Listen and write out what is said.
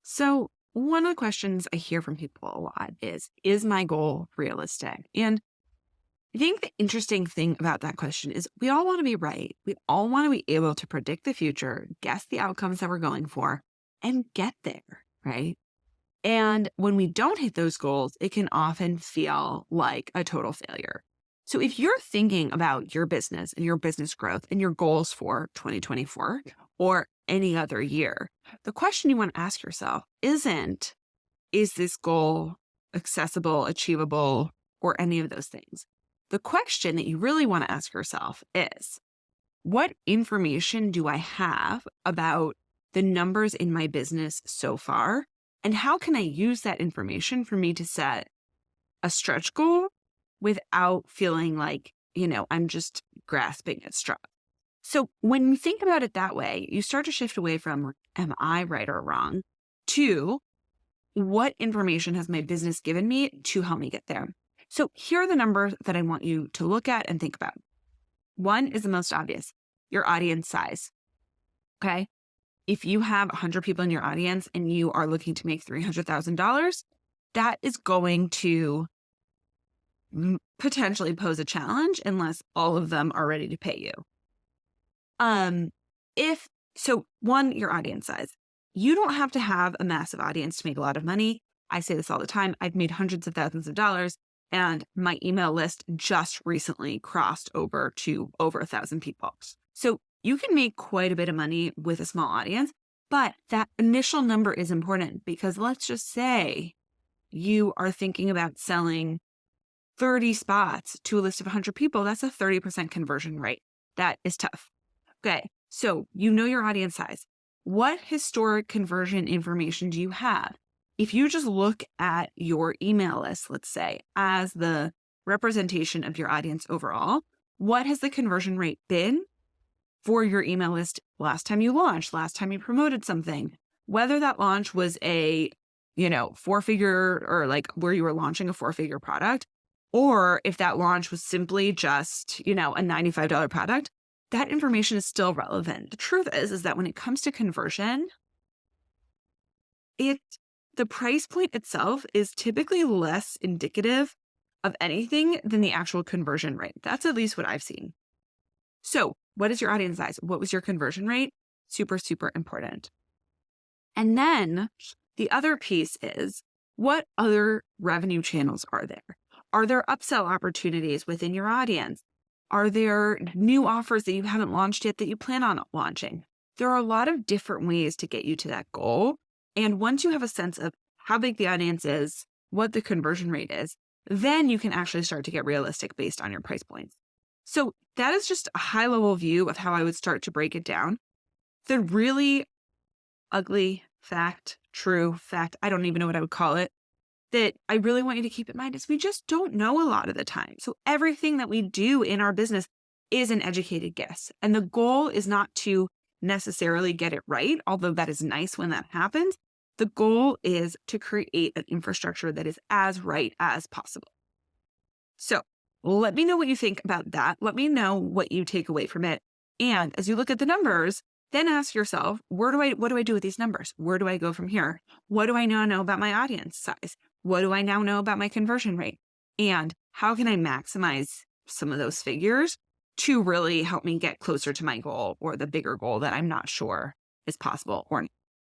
So, one of the questions I hear from people a lot is my goal realistic? And I think the interesting thing about that question is we all want to be right. We all want to be able to predict the future, guess the outcomes that we're going for, and get there, right? And when we don't hit those goals, it can often feel like a total failure. So if you're thinking about your business and your business growth and your goals for 2024 or any other year, the question you want to ask yourself isn't, is this goal accessible, achievable, or any of those things? The question that you really want to ask yourself is, what information do I have about the numbers in my business so far? And how can I use that information for me to set a stretch goal without feeling like, I'm just grasping at straws? So when you think about it that way, you start to shift away from, am I right or wrong, to what information has my business given me to help me get there? So here are the numbers that I want you to look at and think about. One is the most obvious, your audience size. Okay. If you have 100 people in your audience and you are looking to make $300,000, that is going to potentially pose a challenge unless all of them are ready to pay you. If so, one, your audience size. You don't have to have a massive audience to make a lot of money. I say this all the time. I've made hundreds of thousands of dollars, and my email list just recently crossed over to over 1,000 people. So you can make quite a bit of money with a small audience, but that initial number is important because let's just say you are thinking about selling 30 spots to a list of 100 people. That's a 30% conversion rate. That is tough. Okay, so you know your audience size. What historic conversion information do you have? If you just look at your email list, let's say, as the representation of your audience overall, what has the conversion rate been for your email list last time you launched, last time you promoted something? Whether that launch was a, four-figure or like where you were launching a four-figure product, or if that launch was simply just, a $95 product, that information is still relevant. The truth is that when it comes to conversion, the price point itself is typically less indicative of anything than the actual conversion rate. That's at least what I've seen. So what is your audience size? What was your conversion rate? Super, super important. And then the other piece is, what other revenue channels are there? Are there upsell opportunities within your audience? Are there new offers that you haven't launched yet that you plan on launching? There are a lot of different ways to get you to that goal. And once you have a sense of how big the audience is, what the conversion rate is, then you can actually start to get realistic based on your price points. So that is just a high level view of how I would start to break it down. The really ugly fact, true fact, I don't even know what I would call it, that I really want you to keep in mind is we just don't know a lot of the time. So everything that we do in our business is an educated guess. And the goal is not to necessarily get it right, although that is nice when that happens. The goal is to create an infrastructure that is as right as possible. So let me know what you think about that. Let me know what you take away from it. And as you look at the numbers, then ask yourself, what do I do with these numbers? Where do I go from here? What do I now know about my audience size? What do I now know about my conversion rate? And how can I maximize some of those figures to really help me get closer to my goal or the bigger goal that I'm not sure is possible or